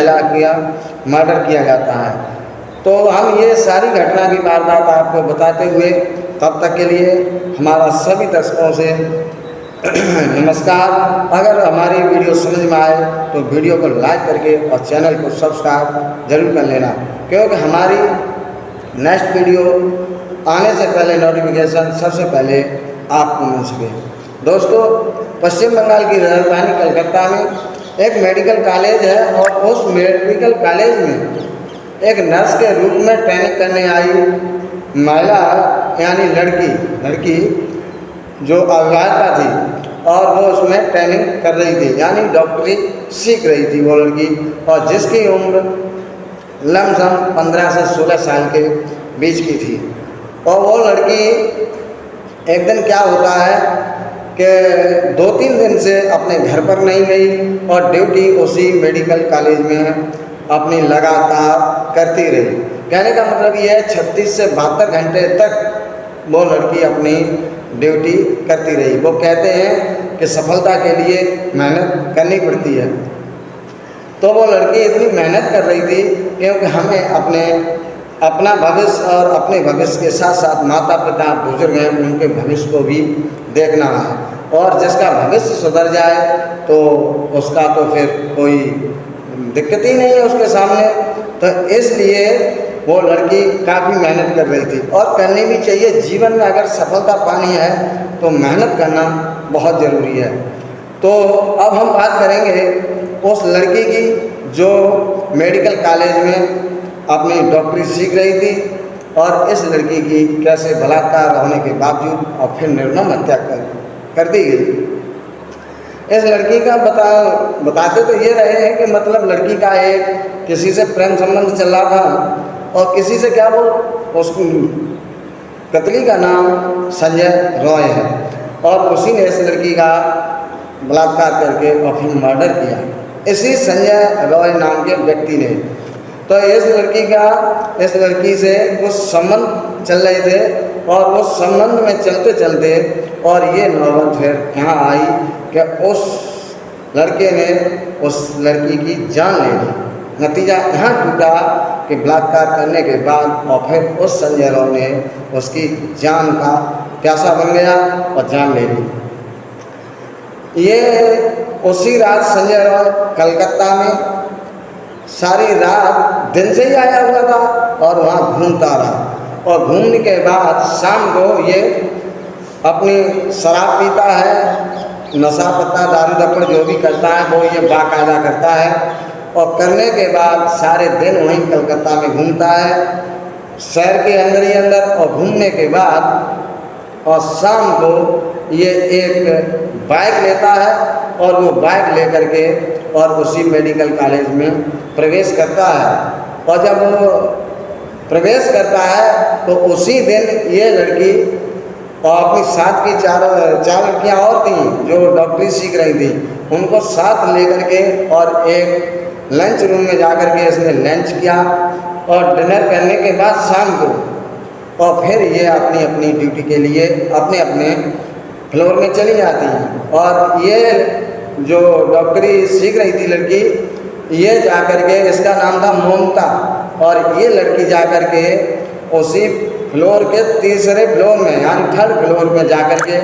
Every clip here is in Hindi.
किया मर्डर किया जाता है। तो हम ये सारी घटना की वारदात आपको बताते हुए तब तक के लिए हमारा सभी दर्शकों से नमस्कार। अगर हमारी वीडियो समझ में आए तो वीडियो को लाइक करके और चैनल को सब्सक्राइब जरूर कर लेना, क्योंकि हमारी नेक्स्ट वीडियो आने से पहले नोटिफिकेशन सबसे पहले आपको मिल सके। दोस्तों, पश्चिम बंगाल की राजधानी कलकत्ता में एक मेडिकल कॉलेज है और उस मेडिकल कॉलेज में एक नर्स के रूप में ट्रेनिंग करने आई महिला यानी लड़की जो अविवाहिता थी और वो उसमें ट्रेनिंग कर रही थी, यानी डॉक्टरी सीख रही थी वो लड़की, और जिसकी उम्र लमसम 15 से 16 साल के बीच की थी। और वो लड़की एक दिन क्या होता है कि 2-3 दिन से अपने घर पर नहीं गई और ड्यूटी उसी मेडिकल कॉलेज में अपनी लगातार करती रही। कहने का मतलब ये है 36 से 72 घंटे तक वो लड़की अपनी ड्यूटी करती रही। वो कहते हैं कि सफलता के लिए मेहनत करनी पड़ती है। तो वो लड़की इतनी मेहनत कर रही थी क्योंकि हमें अपना भविष्य और अपने भविष्य के साथ साथ माता पिता बुजुर्ग हैं उनके भविष्य को भी देखना है, और जिसका भविष्य सुधर जाए तो उसका तो फिर कोई दिक्कत ही नहीं है उसके सामने। तो इसलिए वो लड़की काफ़ी मेहनत कर रही थी, और करनी भी चाहिए। जीवन में अगर सफलता पानी है तो मेहनत करना बहुत ज़रूरी है। तो अब हम बात करेंगे उस लड़की की जो मेडिकल कॉलेज में अपनी डॉक्टरी सीख रही थी, और इस लड़की की कैसे बलात्कार होने के बावजूद और फिर निर्मम हत्या कर दी गई। इस लड़की का बताते तो ये रहे हैं कि मतलब लड़की का एक किसी से प्रेम संबंध चल रहा था, और किसी से क्या वो उस कतली का नाम संजय रॉय है, और उसी ने इस लड़की का बलात्कार करके और फिर मर्डर किया, इसी संजय रॉय नाम के व्यक्ति ने। तो इस लड़की से कुछ संबंध चल रहे थे, और उस संबंध में चलते चलते और ये नौबत फिर यहाँ आई कि उस लड़के ने उस लड़की की जान ले ली। नतीजा यहाँ टूटा कि बलात्कार करने के बाद और फिर उस संजय राव ने उसकी जान का प्यासा बन गया और जान ले ली। ये उसी रात संजय राव कलकत्ता में सारी रात दिन से ही आया हुआ था और वहाँ घूमता रहा, और घूमने के बाद शाम को ये अपनी शराब पीता है, नशा पत्ता दारू दपड़ जो भी करता है वो ये बाकायदा करता है, और करने के बाद सारे दिन वहीं कलकत्ता में घूमता है शहर के अंदर ही अंदर। और घूमने के बाद और शाम को ये एक बाइक लेता है, और वो बाइक लेकर के और उसी मेडिकल कॉलेज में प्रवेश करता है। और जब वो प्रवेश करता है तो उसी दिन ये लड़की और अपनी साथ की चार लड़कियाँ और थीं जो डॉक्टरी सीख रही थी, उनको साथ लेकर के और एक लंच रूम में जाकर के इसने लंच किया, और डिनर करने के बाद शाम को और फिर ये अपनी अपनी ड्यूटी के लिए अपने अपने फ्लोर में चली जाती हैं। और ये जो डॉक्टरी सीख रही थी लड़की, ये जाकर के, इसका नाम था ममता, और ये लड़की जाकर के उसी फ्लोर के तीसरे फ्लोर में यानी 3rd फ्लोर में जाकर के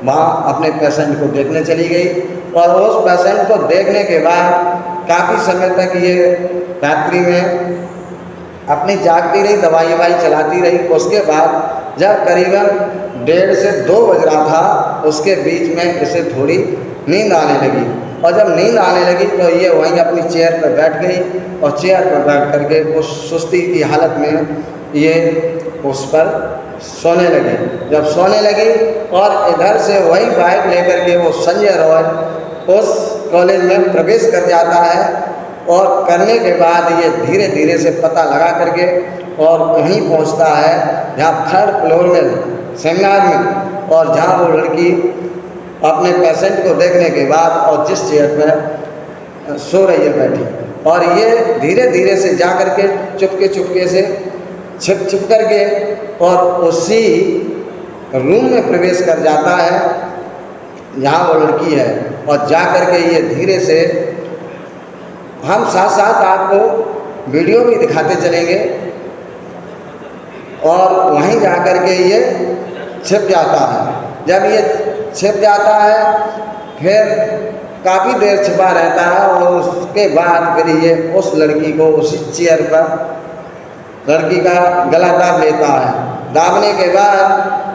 वहाँ अपने पेशेंट को देखने चली गई। और उस पेशेंट को देखने के बाद काफ़ी समय तक ये रात्रि में अपनी जागती रही, दवाई चलाती रही। उसके बाद जब करीबन 1:30 से 2 बज रहा था, उसके बीच में इसे थोड़ी नींद आने लगी, और जब नींद आने लगी तो ये वहीं अपनी चेयर पर बैठ गई, और चेयर पर बैठ करके उस सुस्ती की हालत में ये उस पर सोने लगी। जब सोने लगी और इधर से वही बाइक लेकर के वो संजय रॉय उस कॉलेज में प्रवेश कर जाता है, और करने के बाद ये धीरे धीरे से पता लगा करके और वहीं पहुंचता है जहाँ 3rd फ्लोर में सेमिनार में, और जहाँ वो लड़की अपने पेशेंट को देखने के बाद और जिस चेयर पर सो रही है बैठी, और ये धीरे धीरे से जा कर के चुपके से छिप करके और उसी रूम में प्रवेश कर जाता है जहाँ वो लड़की है, और जा कर के ये धीरे से हम साथ साथ आपको वीडियो भी दिखाते चलेंगे और वहीं जा कर के ये छिप जाता है। जब ये छिप जाता है फिर काफ़ी देर छिपा रहता है और उसके बाद फिर ये उस लड़की को उसी चेयर पर लड़की का गला दाब लेता है। दाबने के बाद